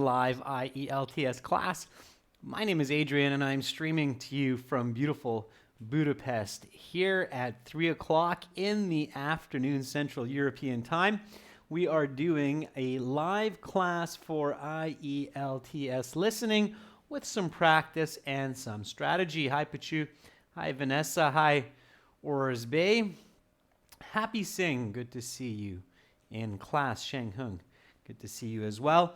live IELTS class. My name is Adrian and I'm streaming to you from beautiful Budapest here at 3 o'clock in the afternoon Central European Time. We are doing a live class for IELTS listening with some practice and some strategy. Hi Pachu, hi Vanessa, hi Ors Bay. Happy Singh, good to see you in class. Sheng Hung, good to see you as well.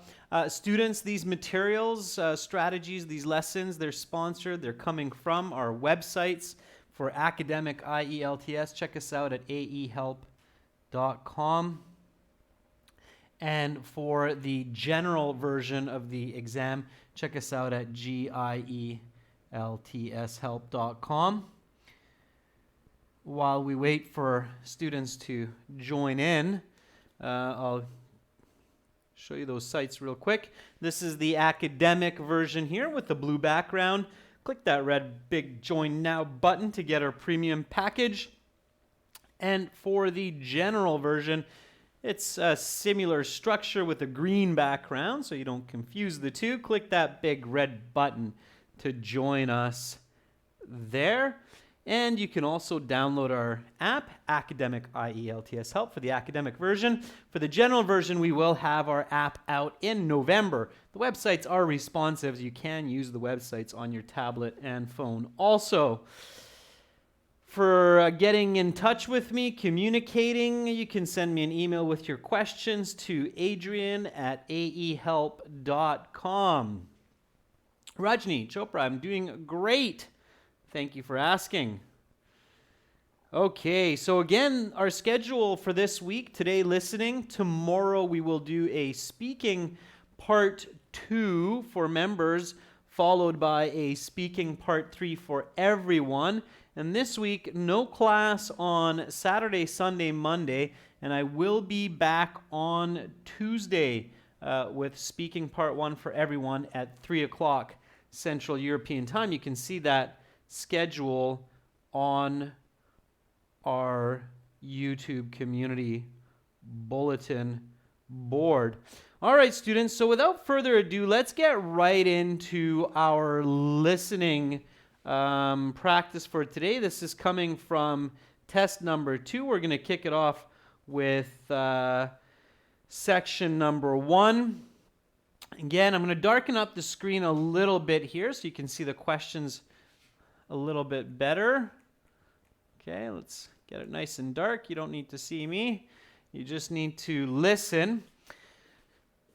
Students, these materials, strategies, these lessons, they're sponsored. They're coming from our websites for academic IELTS. Check us out at aehelp.com. And for the general version of the exam, check us out at gieltshelp.com. While we wait for students to join in, I'll show you those sites real quick. This is the academic version here with the blue background. Click that red big Join Now button to get our premium package. And for the general version, it's a similar structure with a green background, so you don't confuse the two. Click that big red button to join us there. And you can also download our app, Academic IELTS Help, for the academic version. For the general version, we will have our app out in November. The websites are responsive. So you can use the websites on your tablet and phone also. For getting in touch with me, communicating, you can send me an email with your questions to adrian@aehelp.com. Rajni Chopra, I'm doing great. Thank you for asking. Okay, so again, our schedule for this week, today listening, tomorrow we will do a speaking part 2 for members, followed by a speaking part 3 for everyone. And this week, no class on Saturday, Sunday, Monday, and I will be back on Tuesday with speaking part 1 for everyone at 3 o'clock Central European Time. You can see that schedule on our YouTube community bulletin board. All right, students, so without further ado, let's get right into our listening practice for today. This is coming from test number 2. We're going to kick it off with section number 1. Again, I'm going to darken up the screen a little bit here so you can see the questions a little bit better. Okay, let's get it nice and dark. You don't need to see me. You just need to listen.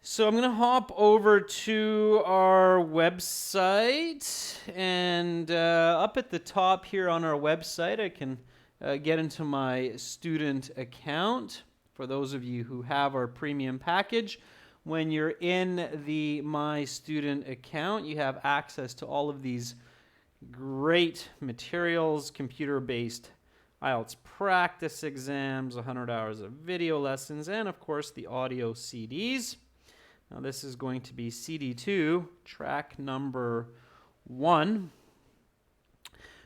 So I'm going to hop over to our website, and up at the top here on our website, I can get into my student account. For those of you who have our premium package, when you're in the My Student account, you have access to all of these great materials, computer-based IELTS practice exams, 100 hours of video lessons, and of course the audio CDs. Now this is going to be CD2, track number 1.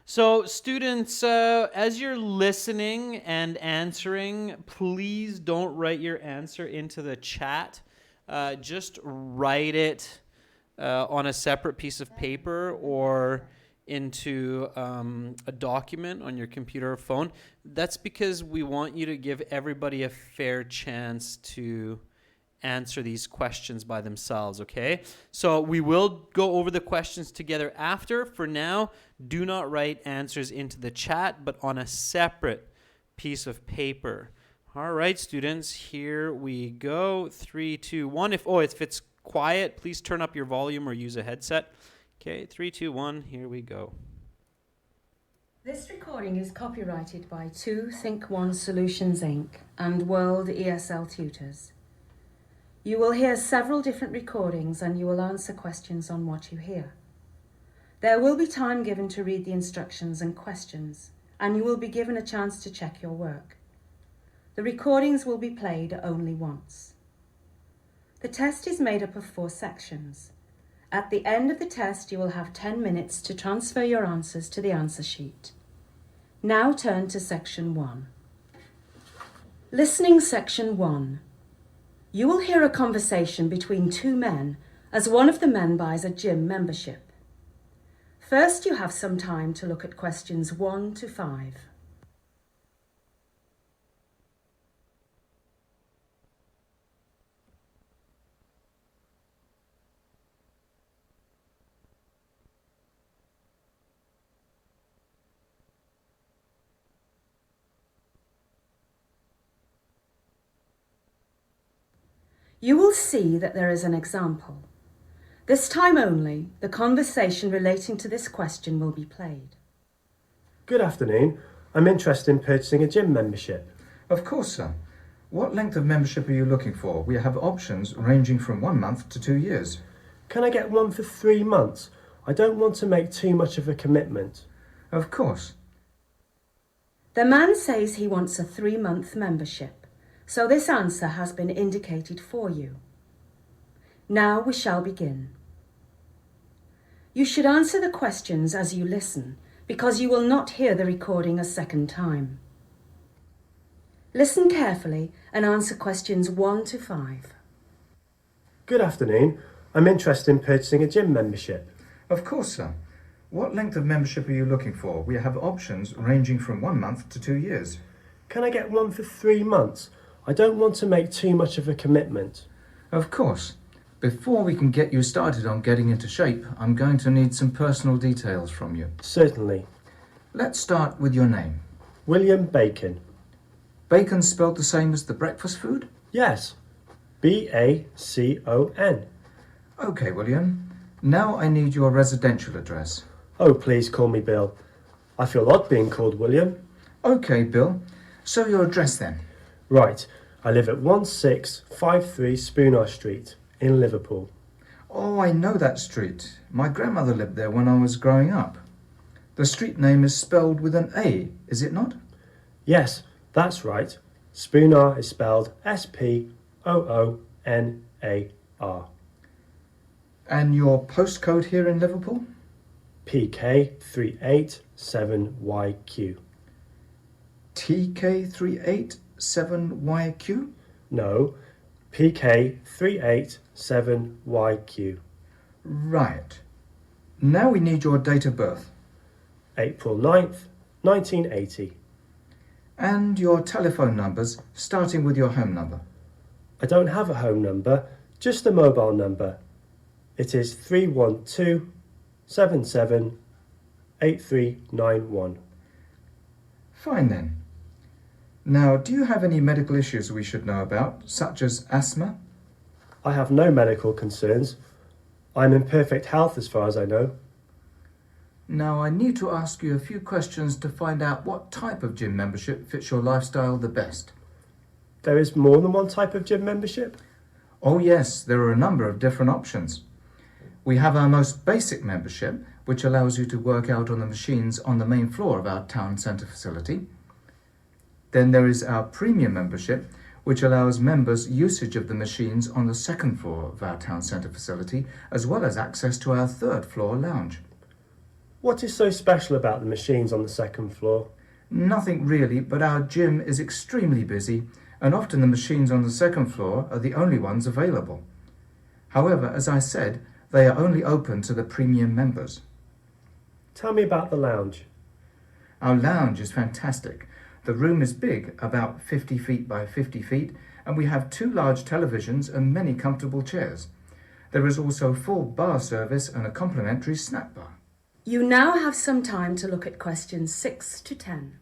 So students, as you're listening and answering, please don't write your answer into the chat. Just write it on a separate piece of paper or into a document on your computer or phone. That's because we want you to give everybody a fair chance to answer these questions by themselves, okay? So we will go over the questions together after. For now, do not write answers into the chat, but on a separate piece of paper. All right, students, here we go. 3, 2, 1. If it's quiet, please turn up your volume or use a headset. Okay, 3, 2, 1, here we go. This recording is copyrighted by 2 Think One Solutions Inc. and World ESL Tutors. You will hear several different recordings and you will answer questions on what you hear. There will be time given to read the instructions and questions, and you will be given a chance to check your work. The recordings will be played only once. The test is made up of 4 sections. At the end of the test, you will have 10 minutes to transfer your answers to the answer sheet. Now turn to section 1. Listening section 1. You will hear a conversation between 2 men as one of the men buys a gym membership. First, you have some time to look at questions 1 to 5. You will see that there is an example. This time only, the conversation relating to this question will be played. Good afternoon. I'm interested in purchasing a gym membership. Of course, sir. What length of membership are you looking for? We have options ranging from 1 month to 2 years. Can I get one for 3 months? I don't want to make too much of a commitment. Of course. The man says he wants a 3-month membership, so this answer has been indicated for you. Now we shall begin. You should answer the questions as you listen, because you will not hear the recording a second time. Listen carefully and answer questions 1 to 5. Good afternoon. I'm interested in purchasing a gym membership. Of course, sir. What length of membership are you looking for? We have options ranging from 1 month to 2 years. Can I get one for 3 months? I don't want to make too much of a commitment. Of course. Before we can get you started on getting into shape, I'm going to need some personal details from you. Certainly. Let's start with your name. William Bacon. Bacon spelled the same as the breakfast food? Yes. B-A-C-O-N. Okay, William. Now I need your residential address. Oh, please call me Bill. I feel odd being called William. Okay, Bill. So your address then? Right. I live at 1653 Spooner Street in Liverpool. Oh, I know that street. My grandmother lived there when I was growing up. The street name is spelled with an A, is it not? Yes, that's right. Spooner is spelled S-P-O-O-N-A-R. And your postcode here in Liverpool? PK387YQ. TK387YQ? No, PK387YQ. Right. Now we need your date of birth. April 9th, 1980. And your telephone numbers, starting with your home number. I don't have a home number, just a mobile number. It is 312-77-8391. Fine then. Now, do you have any medical issues we should know about, such as asthma? I have no medical concerns. I'm in perfect health as far as I know. Now, I need to ask you a few questions to find out what type of gym membership fits your lifestyle the best. There is more than one type of gym membership? Oh yes, there are a number of different options. We have our most basic membership, which allows you to work out on the machines on the main floor of our town centre facility. Then there is our premium membership, which allows members usage of the machines on the second floor of our town centre facility, as well as access to our third floor lounge. What is so special about the machines on the second floor? Nothing really, but our gym is extremely busy, and often the machines on the second floor are the only ones available. However, as I said, they are only open to the premium members. Tell me about the lounge. Our lounge is fantastic. The room is big, about 50 feet by 50 feet, and we have 2 large televisions and many comfortable chairs. There is also full bar service and a complimentary snack bar. You now have some time to look at questions 6 to 10.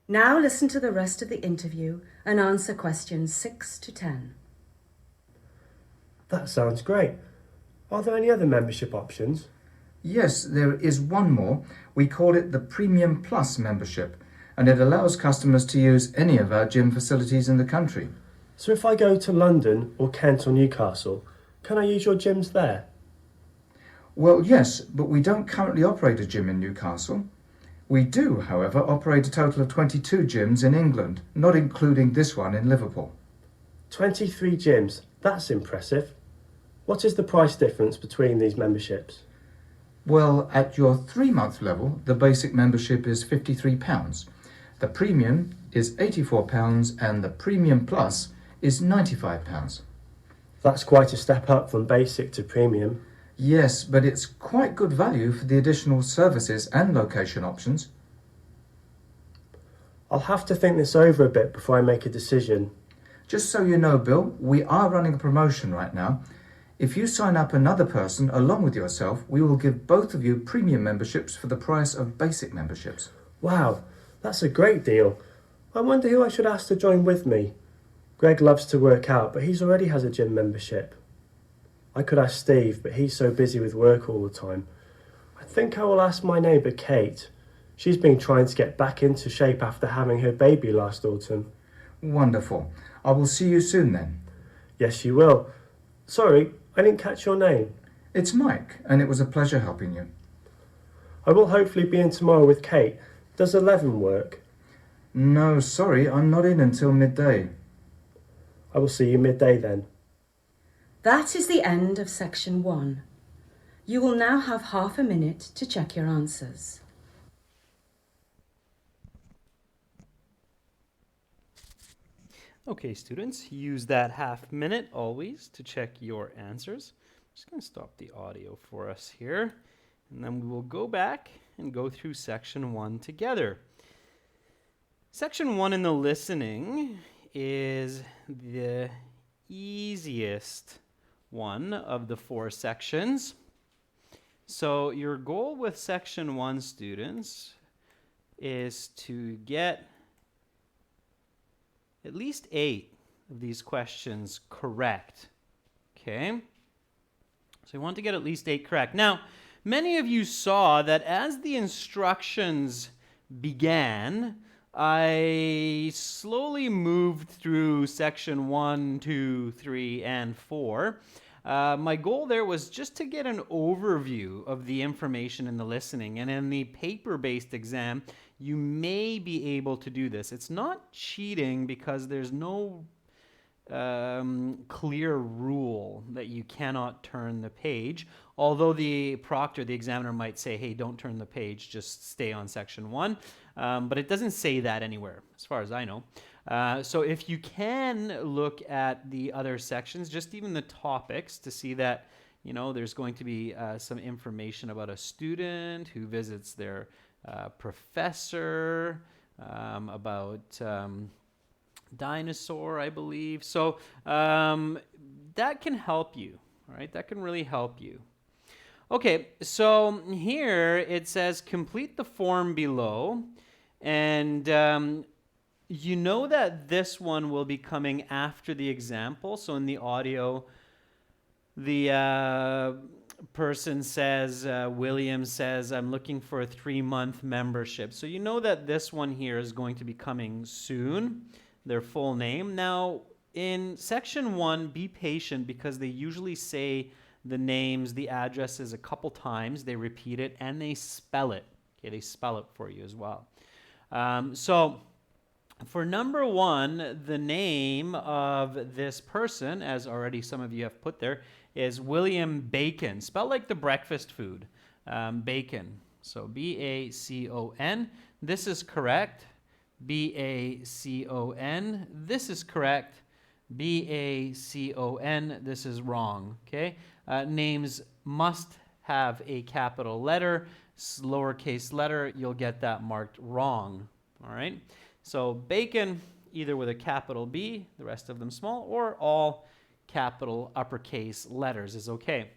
Now listen to the rest of the interview and answer questions 6 to 10. That sounds great. Are there any other membership options? Yes, there is one more. We call it the Premium Plus membership, and it allows customers to use any of our gym facilities in the country. So if I go to London or Kent or Newcastle, can I use your gyms there? Well, yes, but we don't currently operate a gym in Newcastle. We do, however, operate a total of 22 gyms in England, not including this one in Liverpool. 23 gyms, that's impressive. What is the price difference between these memberships? Well, at your 3-month level, the basic membership is £53. The premium is £84 and the premium plus is £95. That's quite a step up from basic to premium. Yes, but it's quite good value for the additional services and location options. I'll have to think this over a bit before I make a decision. Just so you know, Bill, we are running a promotion right now. If you sign up another person along with yourself, we will give both of you premium memberships for the price of basic memberships. Wow, that's a great deal. I wonder who I should ask to join with me. Greg loves to work out, but he's already has a gym membership. I could ask Steve, but he's so busy with work all the time. I think I will ask my neighbour Kate. She's been trying to get back into shape after having her baby last autumn. Wonderful. I will see you soon then. Yes, you will. Sorry, I didn't catch your name. It's Mike, and it was a pleasure helping you. I will hopefully be in tomorrow with Kate. Does 11 work? No, sorry, I'm not in until midday. I will see you midday then. That is the end of section 1. You will now have half a minute to check your answers. Okay, students, use that half minute always to check your answers. I'm just going to stop the audio for us here, and then we will go back and go through section 1 together. Section 1 in the listening is the easiest one of the 4 sections. So your goal with section 1, students, is to get at least 8 of these questions correct. Okay? So you want to get at least 8 correct. Now, many of you saw that as the instructions began, I slowly moved through section 1, 2, 3, and 4. My goal there was just to get an overview of the information in the listening. And in the paper-based exam, you may be able to do this. It's not cheating because there's no clear rule that you cannot turn the page. Although the proctor, the examiner, might say, hey, don't turn the page, just stay on section 1. But it doesn't say that anywhere, as far as I know. So if you can look at the other sections, just even the topics, to see that, you know, there's going to be some information about a student who visits their professor, about dinosaur, I believe. So that can help you, all right? That can really help you. Okay, so here it says complete the form below, and you know that this one will be coming after the example. So in the audio, the person says, William says, I'm looking for a 3-month membership. So you know that this one here is going to be coming soon, their full name. Now, in section 1, be patient because they usually say the names, the addresses a couple times. They repeat it and they spell it. Okay, they spell it for you as well. So for number 1, the name of this person, as already some of you have put there, is William Bacon, spelled like the breakfast food, bacon. So B-A-C-O-N. This is correct. B-A-C-O-N. This is correct. B-A-C-O-N. This is wrong. Okay. Names must have a capital letter, lowercase letter. You'll get that marked wrong. All right. So bacon, either with a capital B, the rest of them small, or all capital uppercase letters is okay.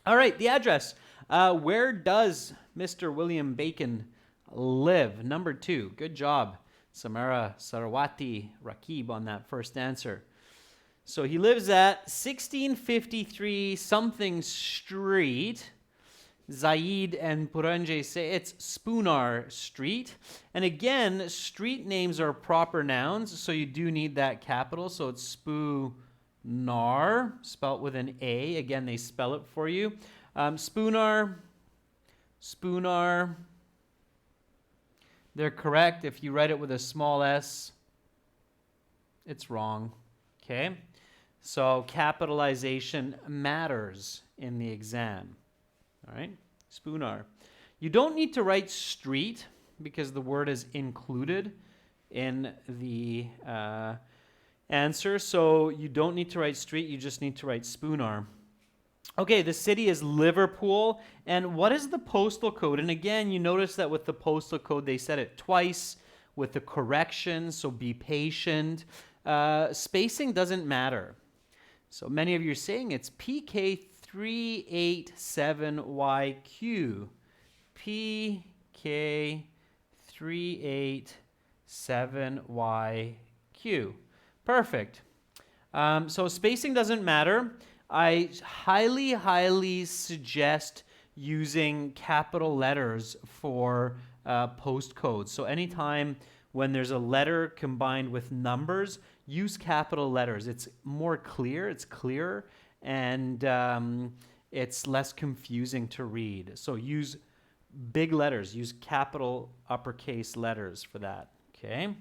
All right, the address. Where does Mr. William Bacon live? Number 2. Good job, Samara Sarawati Rakib, on that first answer. So he lives at 1653 something Street. Zaid and Puranjay say it's Spoonar Street. And again, street names are proper nouns, so you do need that capital. So it's Spoonar, spelt with an A. Again, they spell it for you. Spoonar. They're correct. If you write it with a small s, it's wrong. Okay? So capitalization matters in the exam. All right? Spoonar. You don't need to write street because the word is included in the answer. So you don't need to write street, you just need to write spoonar. Okay, the city is Liverpool. And what is the postal code? And again, you notice that with the postal code, they said it twice with the correction, so be patient. Spacing doesn't matter. So many of you are saying it's PK387YQ. PK387YQ. Perfect. So spacing doesn't matter. I highly, highly suggest using capital letters for postcodes. So anytime when there's a letter combined with numbers, use capital letters. It's more clear, it's clearer, and it's less confusing to read. So use big letters, use capital uppercase letters for that, okay?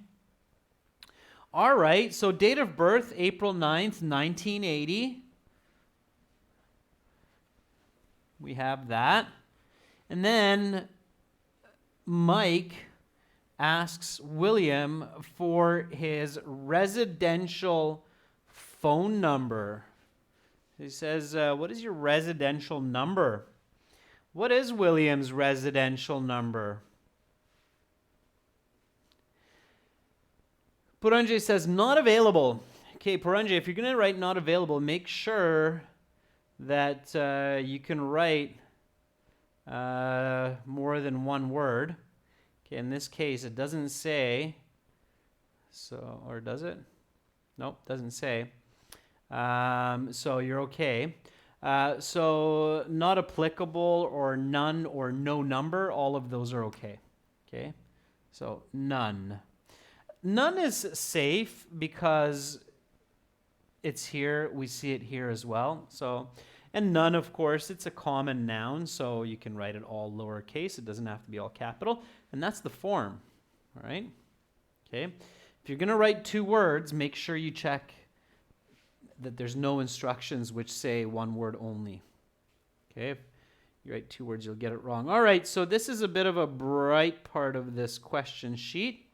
All right, so date of birth, April 9th, 1980. We have that. And then Mike asks William for his residential phone number. He says, what is your residential number? What is William's residential number? Puranjay says, not available. Okay, Puranjay, if you're going to write not available, make sure that you can write more than one word. Okay, in this case, it doesn't say, so, or does it? Nope, doesn't say. So you're okay. So not applicable or none or no number, all of those are okay. Okay, so none. None is safe because it's here. We see it here as well. So, and none, of course, it's a common noun, so you can write it all lowercase. It doesn't have to be all capital. And that's the form, all right? Okay. If you're going to write two words, make sure you check that there's no instructions which say one word only. Okay. If you write two words, you'll get it wrong. All right. So this is a bit of a bright part of this question sheet.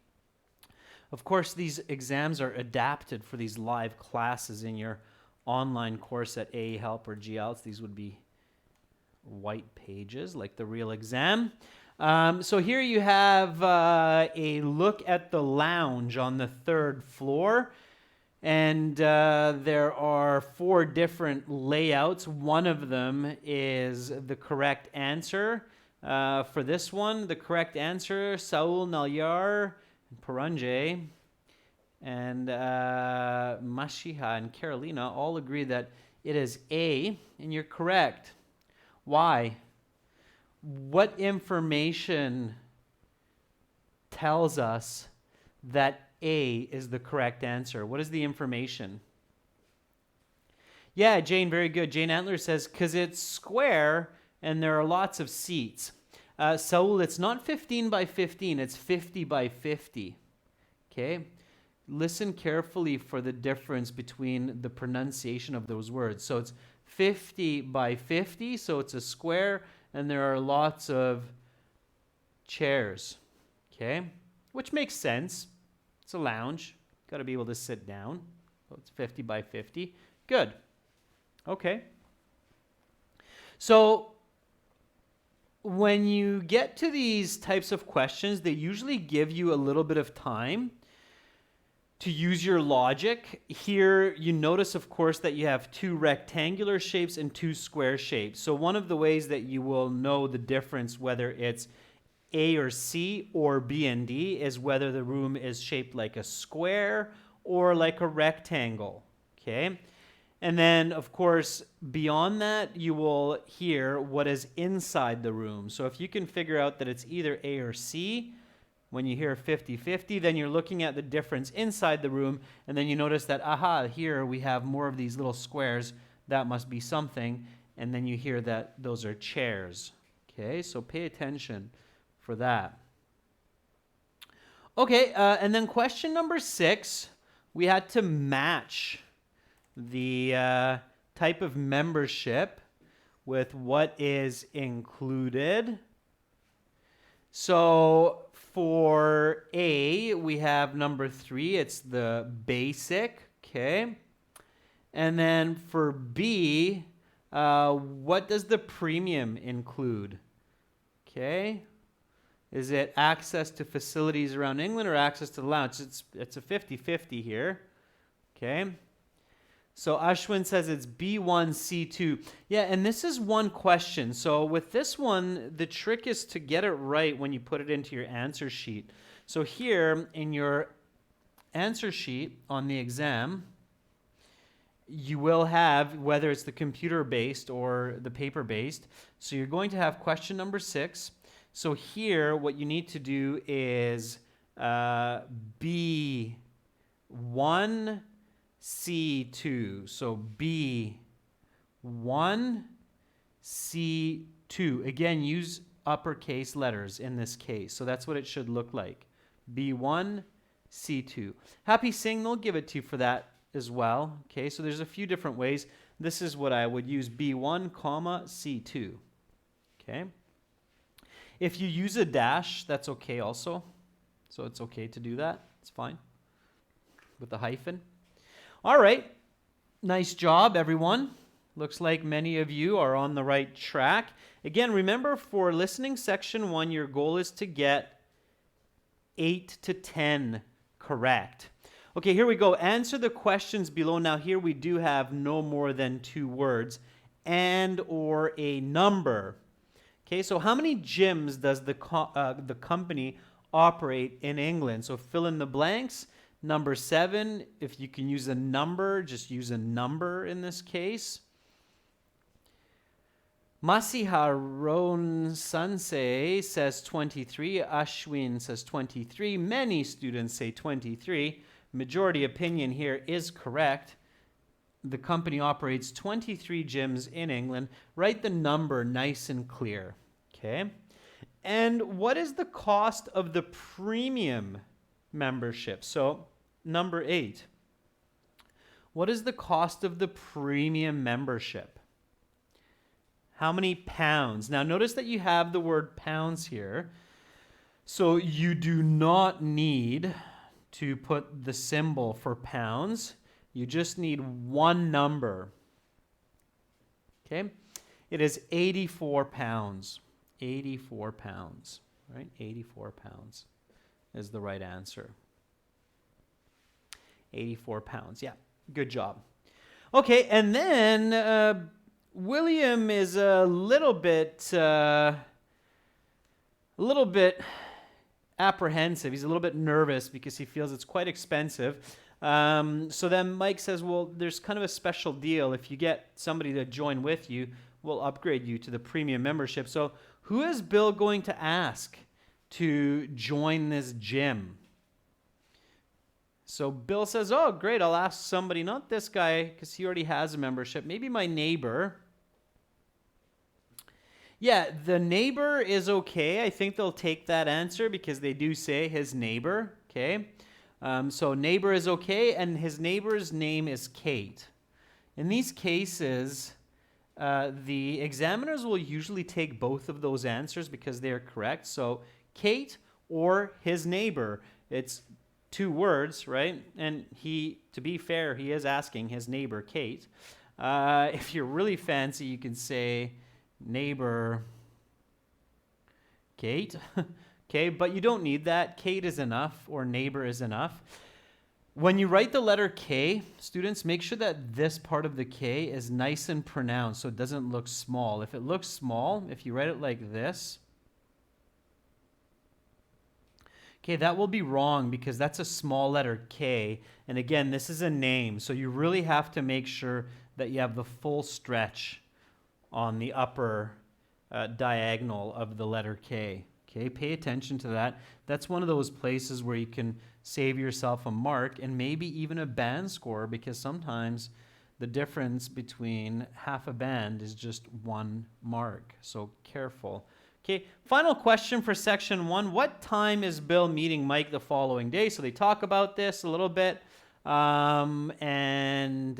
Of course, these exams are adapted for these live classes in your online course at AE Help or IELTS. These would be white pages like the real exam. So here you have a look at the lounge on the 3rd floor. And there are 4 different layouts. One of them is the correct answer. For this one, the correct answer, Saul Nalyar, Puranjay, and Mashiha and Carolina all agree that it is A, and you're correct. Why? What information tells us that A is the correct answer? What is the information? Yeah, Jane, very good. Jane Antler says, because it's square and there are lots of seats. Saul, it's not 15 by 15, it's 50 by 50. Okay? Listen carefully for the difference between the pronunciation of those words. So it's 50 by 50, so it's a square, and there are lots of chairs. Okay? Which makes sense. It's a lounge. Got to be able to sit down. So it's 50 by 50. Good. Okay. So when you get to these types of questions, they usually give you a little bit of time to use your logic. Here you notice, of course, that you have 2 rectangular shapes and 2 square shapes. So one of the ways that you will know the difference, whether it's A or C or B and D, is whether the room is shaped like a square or like a rectangle. Okay? And then, of course, beyond that, you will hear what is inside the room. So if you can figure out that it's either A or C, when you hear 50-50, then you're looking at the difference inside the room, and then you notice that, aha, here we have more of these little squares. That must be something. And then you hear that those are chairs. Okay, so pay attention for that. Okay, and then question number 6, we had to match the type of membership with what is included. So for A, we have number 3. It's the basic, okay? And then for B, what does the premium include? Okay. Is it access to facilities around England or access to the lounge? It's a 50-50 here. Okay. So Ashwin says it's B1C2. Yeah, and this is one question. So with this one, the trick is to get it right when you put it into your answer sheet. So here in your answer sheet on the exam, you will have, whether it's the computer-based or the paper-based, so you're going to have question number 6. So here, what you need to do is B1C2. So B1C2. Again, use uppercase letters in this case. So that's what it should look like. B1C2. Happy Singh, they'll give it to you for that as well. Okay, so there's a few different ways. This is what I would use, B1, comma, C2. Okay. If you use a dash, that's okay also. So it's okay to do that. It's fine. With a hyphen. All right. Nice job, everyone. Looks like many of you are on the right track. Again, remember for listening section 1, your goal is to get 8 to 10 correct. Okay, here we go. Answer the questions below. Now here we do have no more than 2 words and or a number. Okay, so how many gyms does the company operate in England? So fill in the blanks. Number 7, if you can use a number, just use a number in this case. Masiharon Sansei says 23. Ashwin says 23. Many students say 23. Majority opinion here is correct. The company operates 23 gyms in England. Write the number nice and clear. Okay. And what is the cost of the premium membership? So, number 8. What is the cost of the premium membership? How many pounds? Now, notice that you have the word pounds here. So, you do not need to put the symbol for pounds. You just need one number. Okay? It is 84 pounds. 84 pounds. Right? 84 pounds is the right answer. 84 pounds. Yeah. Good job. Okay, and then William is a little bit apprehensive. He's a little bit nervous because he feels it's quite expensive. So then Mike says, well, there's kind of a special deal. If you get somebody to join with you, we'll upgrade you to the premium membership. So who is Bill going to ask to join this gym? So Bill says, oh, great, I'll ask somebody, not this guy, because he already has a membership. Maybe my neighbor. Yeah, the neighbor is okay. I think they'll take that answer because they do say his neighbor, okay? So neighbor is okay, and his neighbor's name is Kate. In these cases, the examiners will usually take both of those answers because they're correct. So Kate or his neighbor. It's 2 words, right? And to be fair, he is asking his neighbor, Kate. If you're really fancy, you can say neighbor Kate. Okay, but you don't need that. Kate is enough, or neighbor is enough. When you write the letter K, students, make sure that this part of the K is nice and pronounced so it doesn't look small. If it looks small, if you write it like this, okay, that will be wrong because that's a small letter K. And again, this is a name, so you really have to make sure that you have the full stretch on the upper diagonal of the letter K. Okay, pay attention to that. That's one of those places where you can save yourself a mark and maybe even a band score, because sometimes the difference between half a band is just 1 mark. So careful. Okay, final question for section 1. What time is Bill meeting Mike the following day? So they talk about this a little bit. And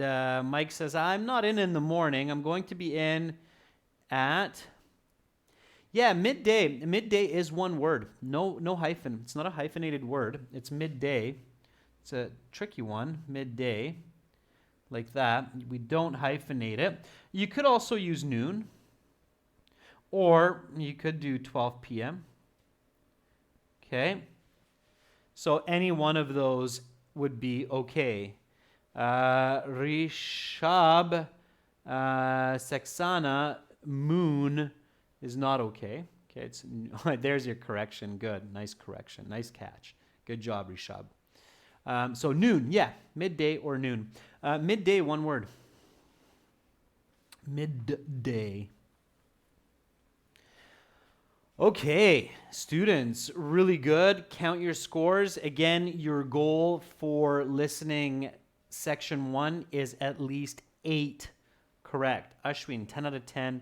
Mike says, I'm not in the morning. I'm going to be in at, yeah, midday. Midday is one word. No hyphen. It's not a hyphenated word. It's midday. It's a tricky one, midday, like that. We don't hyphenate it. You could also use noon, or you could do 12 p.m. Okay? So any one of those would be okay. Rishab, Saxana, moon is not okay. Okay, it's there's your correction. Good, nice correction, nice catch. Good job, Rishab. So noon, yeah, midday or noon. Midday, one word. Midday. Okay, students, really good. Count your scores. Again, your goal for listening section 1 is at least 8 correct. Ashwin, 10 out of 10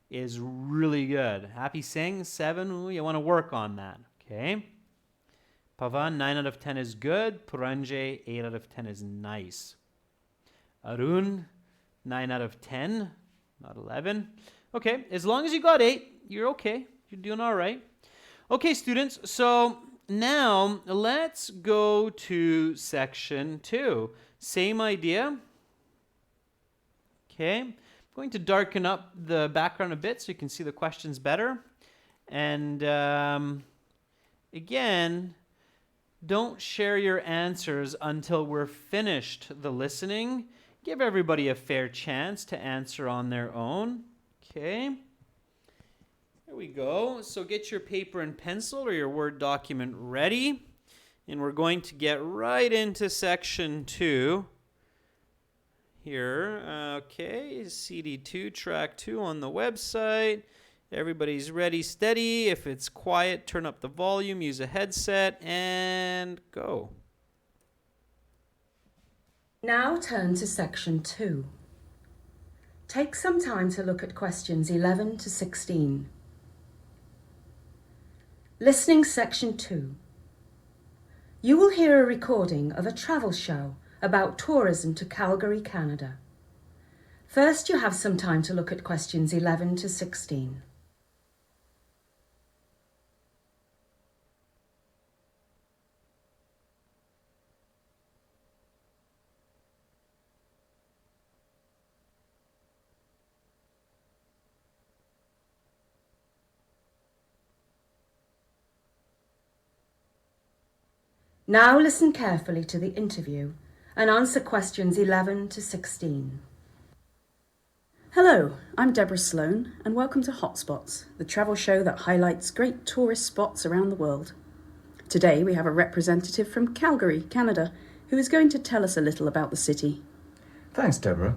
is really good. Happy Singh, 7. Ooh, you want to work on that. Okay. Pavan, 9 out of 10 is good. Puranjay, 8 out of 10 is nice. Arun, 9 out of 10, not 11. Okay, as long as you got 8, you're okay. You're doing all right. Okay, students, so now let's go to section 2. Same idea. Okay, I'm going to darken up the background a bit so you can see the questions better. And again, don't share your answers until we're finished the listening. Give everybody a fair chance to answer on their own. Okay. There we go. So get your paper and pencil or your Word document ready. And we're going to get right into section 2 here. Okay, CD2, track 2 on the website. Everybody's ready, steady. If it's quiet, turn up the volume, use a headset, and go. Now turn to section 2. Take some time to look at questions 11 to 16. Listening section 2. You will hear a recording of a travel show about tourism to Calgary, Canada. First, you have some time to look at questions 11 to 16. Now listen carefully to the interview and answer questions 11 to 16. Hello, I'm Deborah Sloan and welcome to Hotspots, the travel show that highlights great tourist spots around the world. Today we have a representative from Calgary, Canada, who is going to tell us a little about the city. Thanks, Deborah.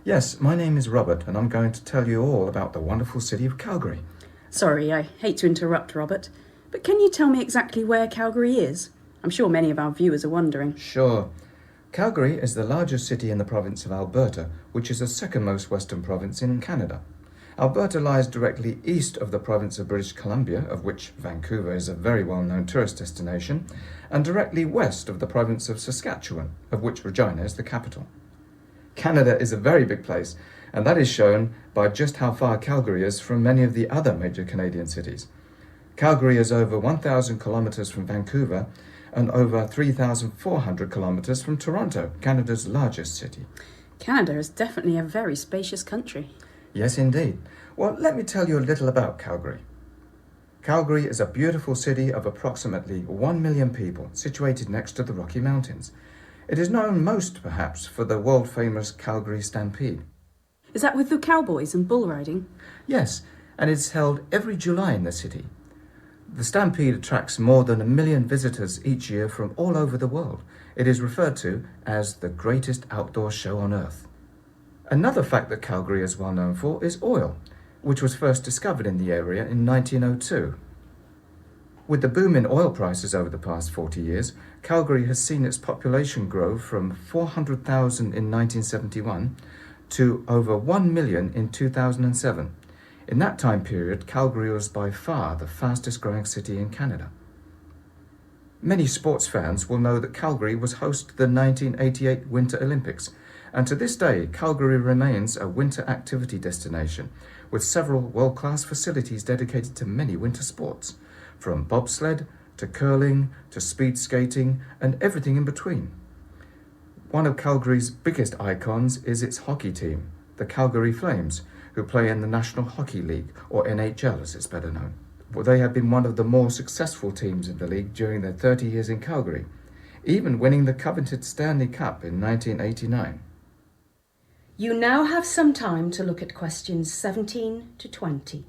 Yes, my name is Robert and I'm going to tell you all about the wonderful city of Calgary. Sorry, I hate to interrupt, Robert, but can you tell me exactly where Calgary is? I'm sure many of our viewers are wondering. Sure. Calgary is the largest city in the province of Alberta, which is the second most western province in Canada. Alberta lies directly east of the province of British Columbia, of which Vancouver is a very well-known tourist destination, and directly west of the province of Saskatchewan, of which Regina is the capital. Canada is a very big place, and that is shown by just how far Calgary is from many of the other major Canadian cities. Calgary is over 1,000 kilometres from Vancouver, and over 3,400 kilometres from Toronto, Canada's largest city. Canada is definitely a very spacious country. Yes, indeed. Well, let me tell you a little about Calgary. Calgary is a beautiful city of approximately 1 million people, situated next to the Rocky Mountains. It is known most, perhaps, for the world-famous Calgary Stampede. Is that with the cowboys and bull riding? Yes, and it's held every July in the city. The Stampede attracts more than 1 million visitors each year from all over the world. It is referred to as the greatest outdoor show on earth. Another fact that Calgary is well known for is oil, which was first discovered in the area in 1902. With the boom in oil prices over the past 40 years, Calgary has seen its population grow from 400,000 in 1971 to over 1 million in 2007. In that time period, Calgary was by far the fastest growing city in Canada. Many sports fans will know that Calgary was host to the 1988 Winter Olympics, and to this day, Calgary remains a winter activity destination, with several world-class facilities dedicated to many winter sports, from bobsled to curling to speed skating and everything in between. One of Calgary's biggest icons is its hockey team, the Calgary Flames, who play in the National Hockey League, or NHL as it's better known. They have been one of the more successful teams in the league during their 30 years in Calgary, even winning the coveted Stanley Cup in 1989. You now have some time to look at questions 17 to 20.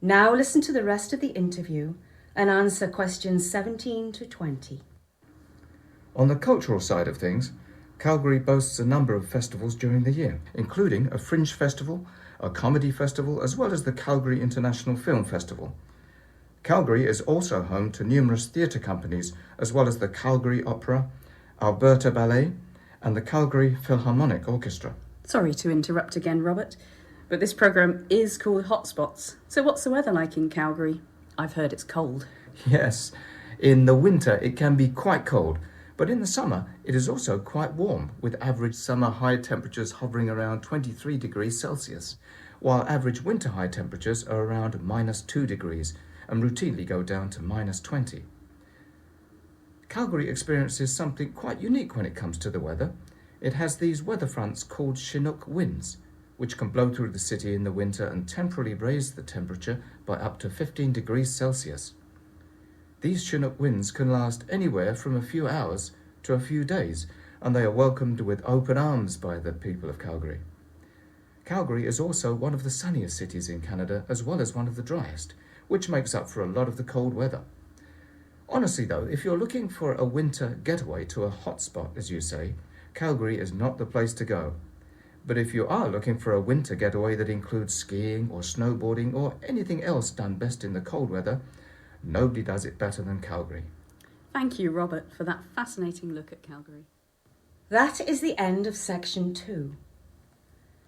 Now listen to the rest of the interview and answer questions 17 to 20. On the cultural side of things, Calgary boasts a number of festivals during the year, including a fringe festival, a comedy festival, as well as the Calgary International Film Festival. Calgary is also home to numerous theatre companies, as well as the Calgary Opera, Alberta Ballet, and the Calgary Philharmonic Orchestra. Sorry to interrupt again, Robert, but this programme is called Hotspots. So what's the weather like in Calgary? I've heard it's cold. Yes, in the winter it can be quite cold, but in the summer it is also quite warm, with average summer high temperatures hovering around 23 degrees Celsius, while average winter high temperatures are around -2 degrees and routinely go down to -20. Calgary experiences something quite unique when it comes to the weather. It has these weather fronts called Chinook winds, which can blow through the city in the winter and temporarily raise the temperature by up to 15 degrees Celsius. These Chinook winds can last anywhere from a few hours to a few days, and they are welcomed with open arms by the people of Calgary. Calgary is also one of the sunniest cities in Canada, as well as one of the driest, which makes up for a lot of the cold weather. Honestly though, if you're looking for a winter getaway to a hot spot, as you say, Calgary is not the place to go. But if you are looking for a winter getaway that includes skiing or snowboarding or anything else done best in the cold weather, nobody does it better than Calgary. Thank you, Robert, for that fascinating look at Calgary. That is the end of section 2.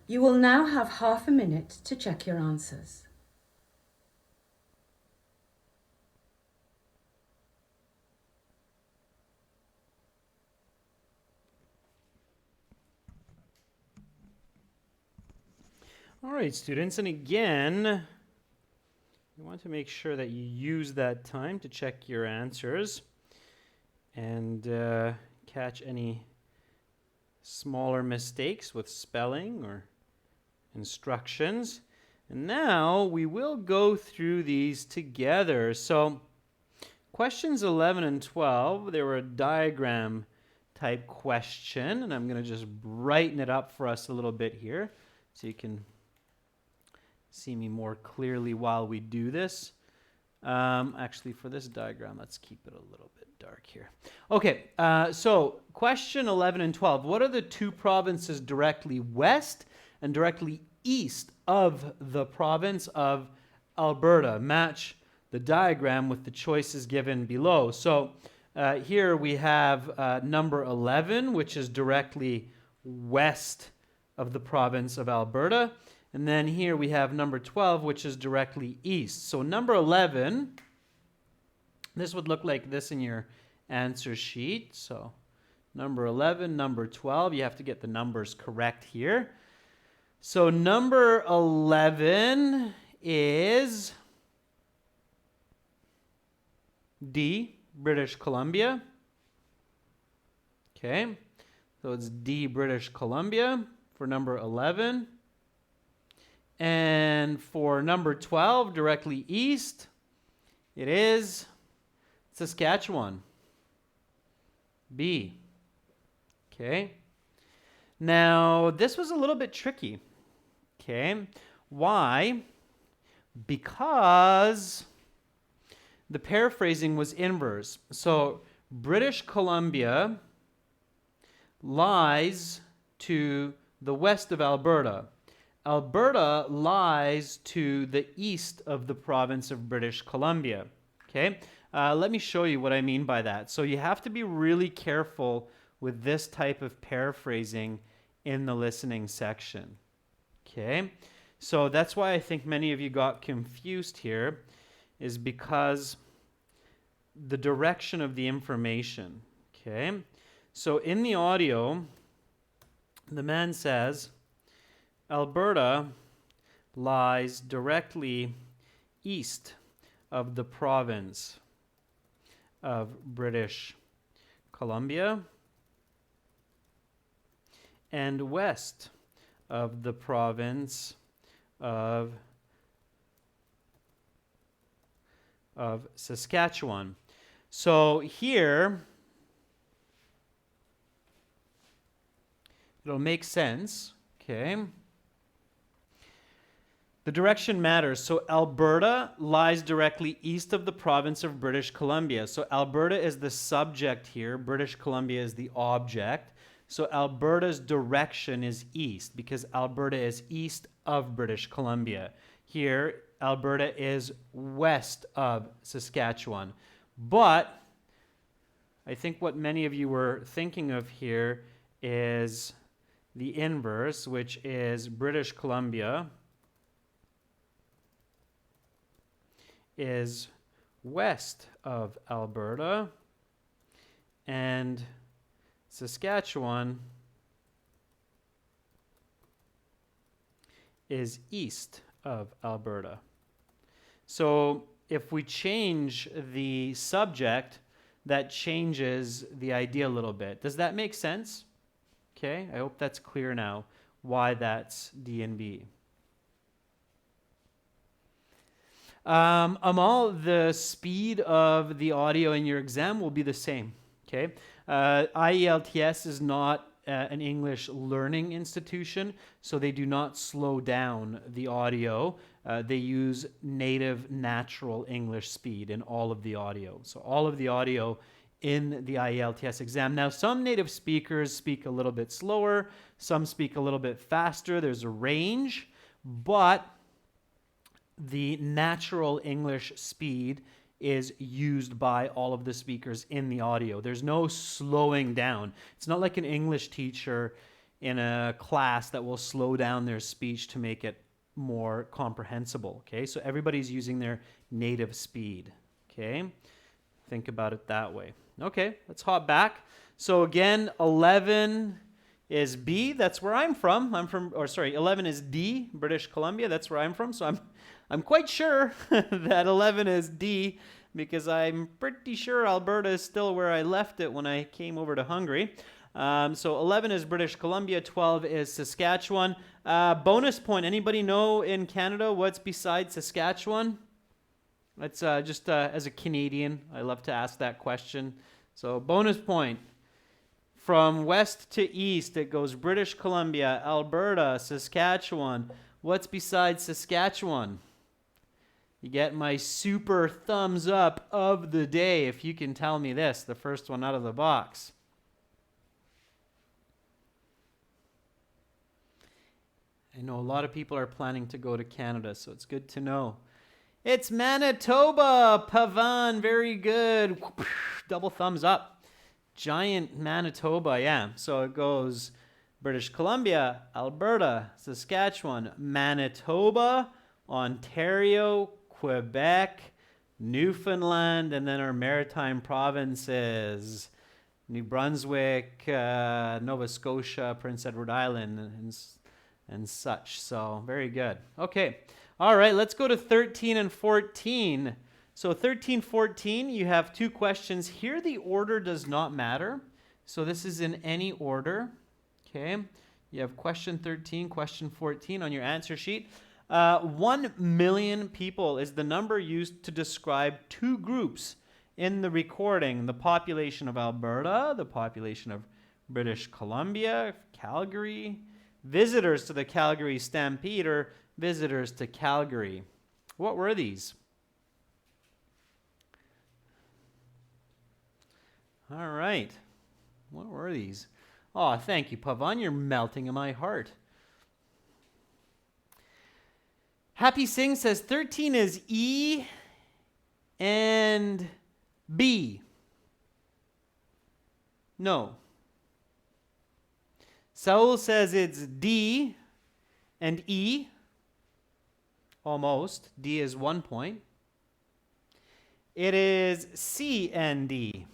You will now have half a minute to check your answers. All right, students, and again, you want to make sure that you use that time to check your answers and catch any smaller mistakes with spelling or instructions. And now we will go through these together. So questions 11 and 12, they were a diagram type question, and I'm going to just brighten it up for us a little bit here so you can see me more clearly while we do this. Actually, for this diagram, let's keep it a little bit dark here. Okay, so question 11 and 12. What are the two provinces directly west and directly east of the province of Alberta? Match the diagram with the choices given below. So here we have number 11, which is directly west of the province of Alberta. And then here we have number 12, which is directly east. So number 11, this would look like this in your answer sheet. So number 11, number 12, you have to get the numbers correct here. So number 11 is D, British Columbia. Okay, so it's D, British Columbia for number 11. And for number 12, directly east, it is Saskatchewan. B. Okay. Now, this was a little bit tricky. Okay. Why? Because the paraphrasing was inverse. So, British Columbia lies to the west of Alberta. Alberta lies to the east of the province of British Columbia. Okay, let me show you what I mean by that. So you have to be really careful with this type of paraphrasing in the listening section. Okay, so that's why I think many of you got confused here, is because the direction of the information. Okay, so in the audio, the man says, Alberta lies directly east of the province of British Columbia and west of the province of Saskatchewan. So here, it'll make sense, okay? The direction matters. So Alberta lies directly east of the province of British Columbia. So Alberta is the subject here. British Columbia is the object. So Alberta's direction is east because Alberta is east of British Columbia. Here, Alberta is west of Saskatchewan. But I think what many of you were thinking of here is the inverse, which is British Columbia is west of Alberta and Saskatchewan is east of Alberta. So if we change the subject, that changes the idea a little bit. Does that make sense? Okay, I hope that's clear now why that's D and B. Amal, the speed of the audio in your exam will be the same. Okay, IELTS is not an English learning institution, so they do not slow down the audio. They use native, natural English speed in all of the audio. So all of the audio in the IELTS exam. Now, some native speakers speak a little bit slower, some speak a little bit faster. There's a range, but the natural English speed is used by all of the speakers in the audio. There's no slowing down. It's not like an English teacher in a class that will slow down their speech to make it more comprehensible. Okay, so everybody's using their native speed. Okay, think about it that way. Okay, let's hop back. So again, 11 is B. That's where I'm from. 11 is D, British Columbia. That's where I'm from. So I'm quite sure that 11 is D because I'm pretty sure Alberta is still where I left it when I came over to Hungary. So 11 is British Columbia, 12 is Saskatchewan. Bonus point, anybody know in Canada what's beside Saskatchewan? That's just as a Canadian, I love to ask that question. So bonus point. From west to east, it goes British Columbia, Alberta, Saskatchewan. What's beside Saskatchewan? You get my super thumbs up of the day if you can tell me this, the first one out of the box. I know a lot of people are planning to go to Canada, so it's good to know. It's Manitoba, Pavan, very good. Double thumbs up. Giant Manitoba, yeah. So it goes British Columbia, Alberta, Saskatchewan, Manitoba, Ontario, Quebec, Newfoundland, and then our maritime provinces, New Brunswick, Nova Scotia, Prince Edward Island, and such. So very good. Okay. All right, let's go to 13 and 14. So 13, 14, you have two questions. Here the order does not matter. So this is in any order. Okay. You have question 13, question 14 on your answer sheet. 1 million people is the number used to describe two groups in the recording. The population of Alberta, the population of British Columbia, Calgary, visitors to the Calgary Stampede, or visitors to Calgary. What were these? All right. What were these? Oh, thank you, Pavan. You're melting in my heart. Happy Singh says 13 is E and B. No. Saul says it's D and E. Almost. D is 1 point. It is C and D.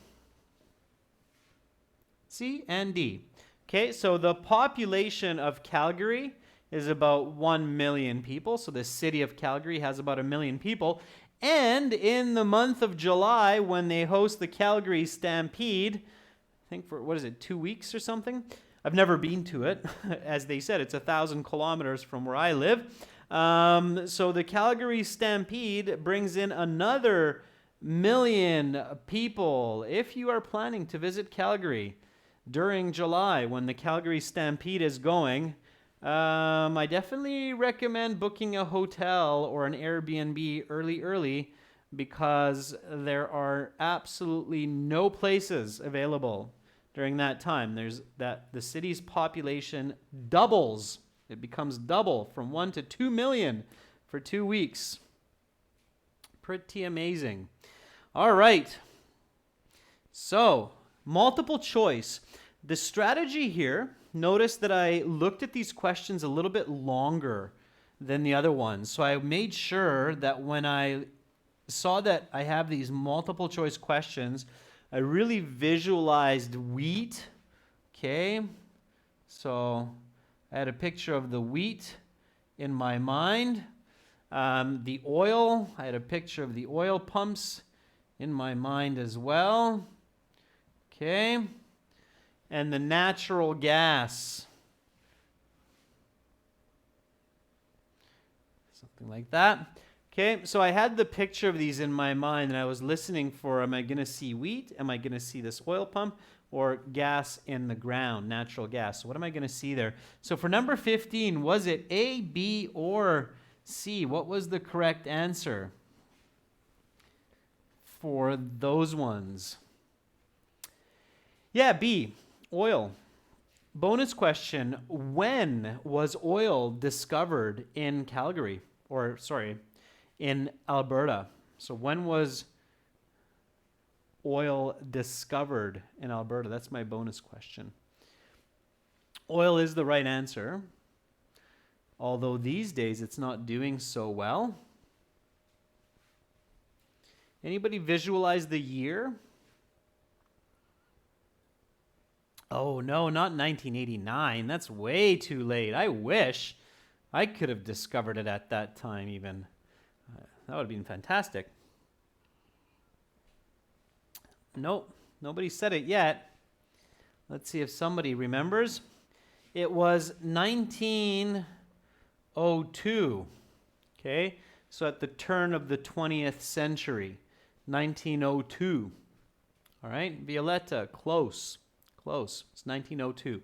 C and D. Okay, so the population of Calgary is about 1 million people. So the city of Calgary has about 1 million people. And in the month of July, when they host the Calgary Stampede, I think for, 2 weeks or something? I've never been to it. As they said, it's 1,000 kilometers from where I live. So the Calgary Stampede brings in another 1 million people. If you are planning to visit Calgary during July when the Calgary Stampede is going, I definitely recommend booking a hotel or an Airbnb early because there are absolutely no places available during that time. The city's population doubles. It becomes double from 1 to 2 million for 2 weeks. Pretty amazing. All right. So, multiple choice. The strategy here, notice that I looked at these questions a little bit longer than the other ones. So I made sure that when I saw that I have these multiple choice questions, I really visualized wheat. Okay. So I had a picture of the wheat in my mind. The oil, I had a picture of the oil pumps in my mind as well. Okay. And the natural gas. Something like that. Okay, so I had the picture of these in my mind and I was listening for, am I going to see wheat? Am I going to see this oil pump? Or gas in the ground, natural gas? So what am I going to see there? So for number 15, was it A, B, or C? What was the correct answer for those ones? Yeah, B. Oil. Bonus question, when was oil discovered in Calgary? Or, sorry, in Alberta? So when was oil discovered in Alberta? That's my bonus question. Oil is the right answer, although these days it's not doing so well. Anybody visualize the year? Oh, no, not 1989. That's way too late. I wish I could have discovered it at that time even. That would have been fantastic. Nope, nobody said it yet. Let's see if somebody remembers. It was 1902. Okay, so at the turn of the 20th century, 1902. All right, Violetta, close. It's 1902.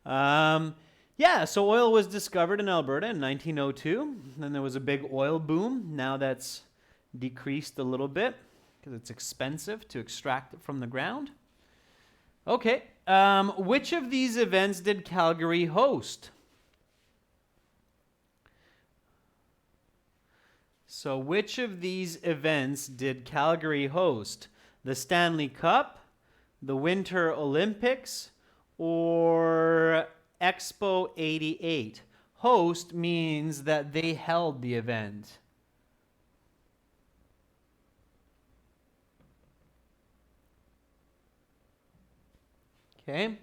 Yeah, so oil was discovered in Alberta in 1902. Then there was a big oil boom. Now that's decreased a little bit because it's expensive to extract it from the ground. Okay, which of these events did Calgary host? So which of these events did Calgary host? The Stanley Cup, the Winter Olympics, or Expo 88? Host means that they held the event. Okay.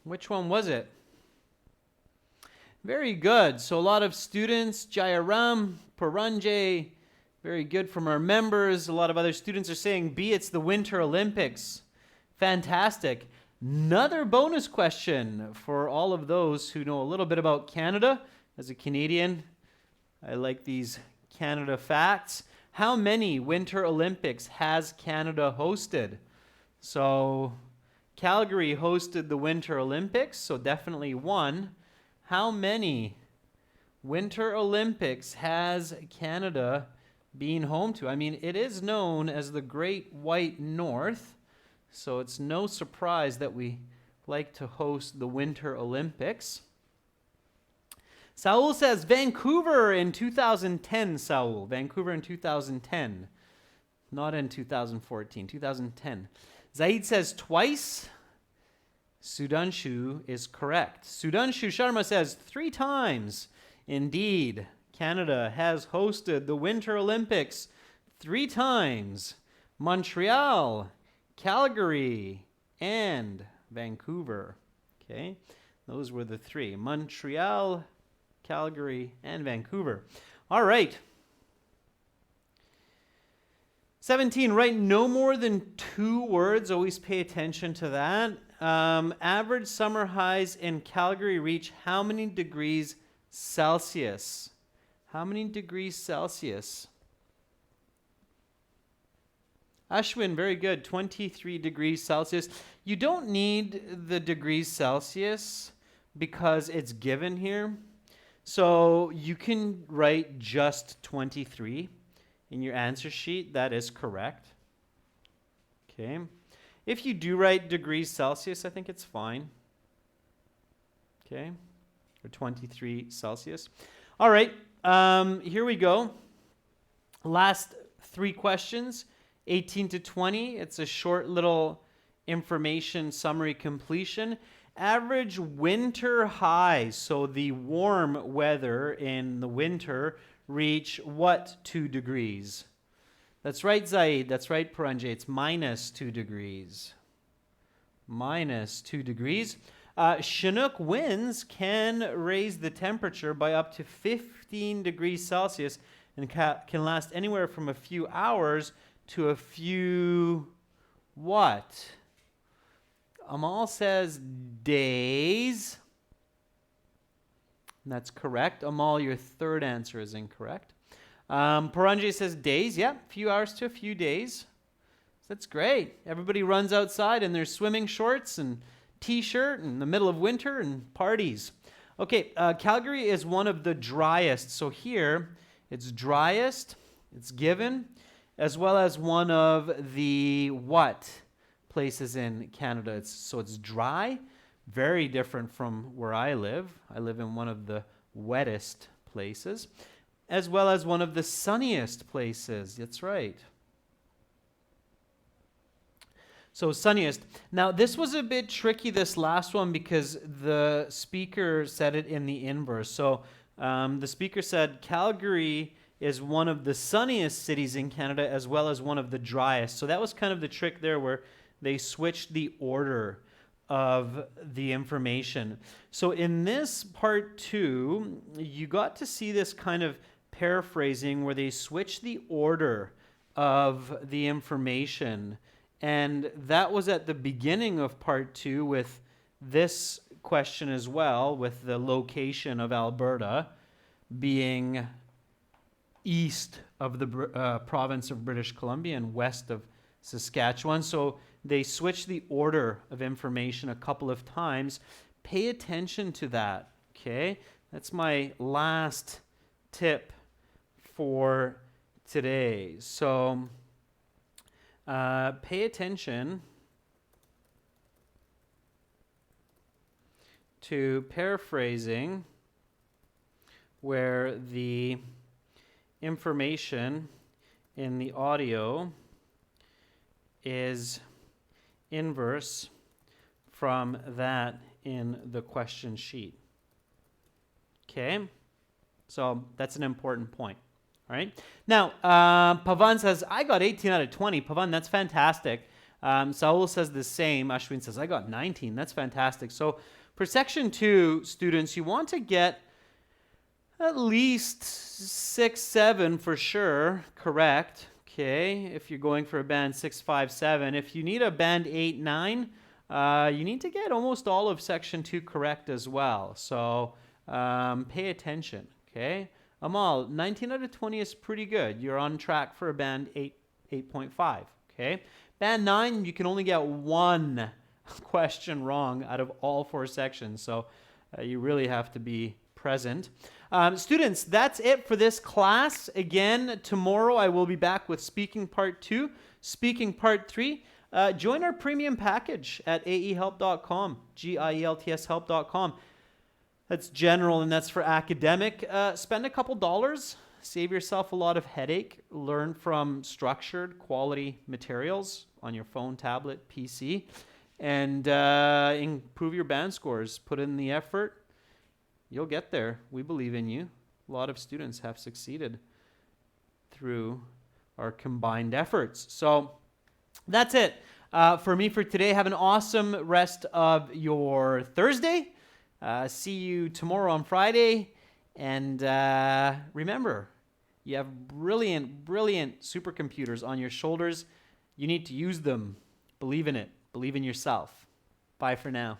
Which one was it? Very good. So a lot of students, Jayaram, Paranjay, very good from our members. A lot of other students are saying B, it's the Winter Olympics. Fantastic. Another bonus question for all of those who know a little bit about Canada. As a Canadian, I like these Canada facts. How many Winter Olympics has Canada hosted? So Calgary hosted the Winter Olympics, so definitely one. How many Winter Olympics has Canada been home to? I mean, it is known as the Great White North, so it's no surprise that we like to host the Winter Olympics. Saul says Vancouver in 2010, Saul. Vancouver in 2010. Not in 2014, 2010. Zaid says twice. Sudanshu is correct. Sudanshu Sharma says 3 times. Indeed, Canada has hosted the Winter Olympics 3 times. Montreal, Calgary, and Vancouver. Okay, those were the 3. Montreal, Calgary, and Vancouver. All right. 17, write no more than 2 words. Always pay attention to that. Average summer highs in Calgary reach how many degrees Celsius? How many degrees Celsius? Ashwin, very good. 23 degrees Celsius. You don't need the degrees Celsius because it's given here. So you can write just 23 in your answer sheet. That is correct. Okay. If you do write degrees Celsius, I think it's fine. Okay. Or 23 Celsius. All right. Here we go. Last 3 questions. 18 to 20. It's a short little information summary completion. Average winter highs, so the warm weather in the winter, reach what 2 degrees? That's right, Zaid. That's right, Paranjay. It's minus 2 degrees. Minus 2 degrees. Chinook winds can raise the temperature by up to 15 degrees Celsius and can last anywhere from a few hours to a few what? Amal says days. And that's correct. Amal, your third answer is incorrect. Paranjay says days. Yeah, a few hours to a few days. That's great. Everybody runs outside in their swimming shorts and t-shirt in the middle of winter and parties. Okay, Calgary is one of the driest. So here, it's driest, it's given, as well as one of the what places in Canada. It's dry, very different from where I live. I live in one of the wettest places, as well as one of the sunniest places. That's right. So sunniest. Now this was a bit tricky, this last one, because the speaker said it in the inverse. So the speaker said Calgary is one of the sunniest cities in Canada as well as one of the driest. So that was kind of the trick there, where they switched the order of the information. So in this part 2, you got to see this kind of paraphrasing where they switched the order of the information. And that was at the beginning of part 2 with this question as well, with the location of Alberta being east of the province of British Columbia and west of Saskatchewan. So they switched the order of information a couple of times. Pay attention to that, okay? That's my last tip for today. So pay attention to paraphrasing where the information in the audio is inverse from that in the question sheet. Okay? So that's an important point. All right. Now, Pavan says, I got 18 out of 20. Pavan, that's fantastic. Saul says the same. Ashwin says, I got 19. That's fantastic. So for section 2, students, you want to get at least 6, 7 for sure correct. Okay. If you're going for a band 6, 5, 7. If you need a band 8, 9, you need to get almost all of section 2 correct as well. So pay attention. Okay. Amal, 19 out of 20 is pretty good. You're on track for a band 8.5, okay? Band 9, you can only get 1 question wrong out of all 4 sections, so you really have to be present. Students, that's it for this class. Again, tomorrow I will be back with Speaking Part 2, Speaking Part 3. Join our premium package at aehelp.com, GIELTS help.com. That's general, and that's for academic. Spend a couple dollars, save yourself a lot of headache, learn from structured quality materials on your phone, tablet, PC, and improve your band scores. Put in the effort. You'll get there. We believe in you. A lot of students have succeeded through our combined efforts. So that's it for me for today. Have an awesome rest of your Thursday. See you tomorrow on Friday. And remember, you have brilliant, brilliant supercomputers on your shoulders. You need to use them. Believe in it. Believe in yourself. Bye for now.